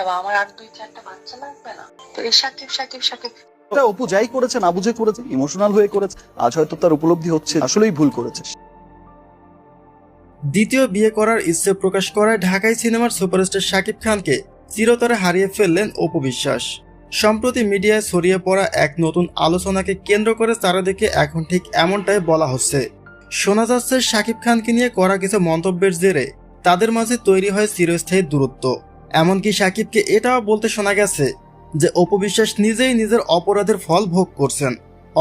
যাবো, আমার আর 2-4টা বাচ্চা লাগবে না? তো এই সাকিব সাকিব সাকিব অপু যাই করেছে না বুঝে করেছে, ইমোশনাল হয়ে করেছে, আজ হয়তো তার উপলব্ধি হচ্ছে আসলেই ভুল করেছে। দ্বিতীয় বিয়ে করার ইচ্ছে প্রকাশ করায় ঢাকাই সিনেমার সুপারস্টার শাকিব খানকে চিরতরে হারিয়ে ফেললেন অপু বিশ্বাস। সম্প্রতি মিডিয়ায় ছড়িয়ে পড়া এক নতুন আলোচনাকে কেন্দ্র করে চারিদিকে এখন ঠিক এমনটাই বলা হচ্ছে। শোনা যাচ্ছে শাকিব খানকে নিয়ে করা কিছু মন্তব্যের জেরে তাদের মাঝে তৈরি হয় চিরস্থায়ী দূরত্ব। এমনকি শাকিবকে এটাও বলতে শোনা গেছে যে অপু বিশ্বাস নিজেই নিজের অপরাধের ফল ভোগ করছেন,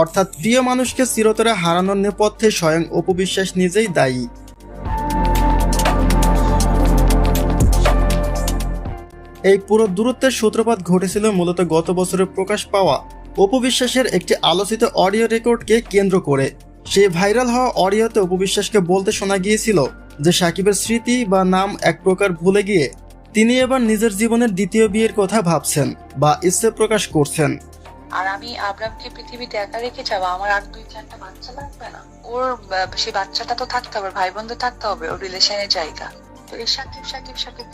অর্থাৎ প্রিয় মানুষকে চিরতরে হারানোর নেপথ্যে স্বয়ং অপু বিশ্বাস নিজেই দায়ী। এই পুরো দূরত্বের সূত্রপাত ঘটেছিল মূলত গত বছরে প্রকাশ পাওয়া অপু বিশ্বাসের একটি আলোচিত অডিও রেকর্ডকে কেন্দ্র করে। সেই ভাইরাল হওয়া অডিওতে অপু বিশ্বাসকে বলতে শোনা গিয়েছিল যে সাকিবের স্মৃতি বা নাম এক প্রকার ভুলে গিয়ে তিনি এবার নিজের জীবনের দ্বিতীয় বিয়ের কথা ভাবছেন বা ইচ্ছে প্রকাশ করছেন। আর আমি আব্রামকে পৃথিবীতে একা রেখে যাবো, আমার আর 2-4টা বাচ্চা লাগবে না? ওর সেই বাচ্চাটা তো থাকতে হবে, ভাই বোনদের থাকতে হবে, ওর রিলেশনের জায়গা। তো এই সাকিব সাকিব সাকিব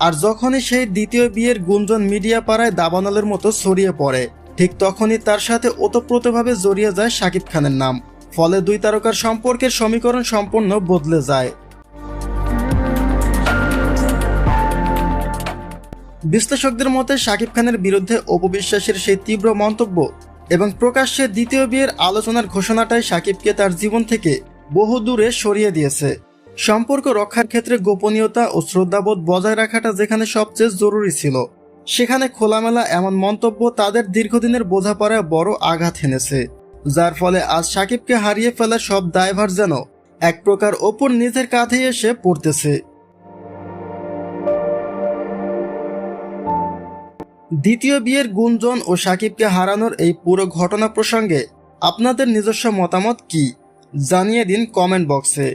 আর যখনই সেই দ্বিতীয় বিয়ের গুঞ্জন মিডিয়া পাড়ায় দাবানলের মতো ছড়িয়ে পড়ে, ঠিক তখনই তার সাথে ওতপ্রোতভাবে জড়িয়ে যায় শাকিব খানের নাম। ফলে দুই তারকার সম্পর্কের সমীকরণ সম্পূর্ণ বদলে যায়। বিশ্লেষকদের মতে শাকিব খানের বিরুদ্ধে অপু বিশ্বাসের সেই তীব্র মন্তব্য এবং প্রকাশ্যে দ্বিতীয় বিয়ের আলোচনার ঘোষণাটাই শাকিবকে তার জীবন থেকে বহু দূরে সরিয়ে দিয়েছে। সম্পর্ক রক্ষার ক্ষেত্রে গোপনীয়তা ও শ্রদ্ধাবোধ বজায় রাখাটা যেখানে সবচেয়ে জরুরি ছিল, সেখানে খোলামেলা এমন মন্তব্য তাদের দীর্ঘদিনের বোঝাপড়ায় বড় আঘাত এনেছে, যার ফলে আজ শাকিবকে হারিয়ে ফেলার সব দায়ভার যেন এক প্রকার অপুর নিজের কাঁধে এসে পড়তেছে। দ্বিতীয় বিয়ের গুঞ্জন ও শাকিবকে হারানোর এই পুরো ঘটনা প্রসঙ্গে আপনাদের নিজস্ব মতামত কি জানিয়ে দিন কমেন্ট বক্সে।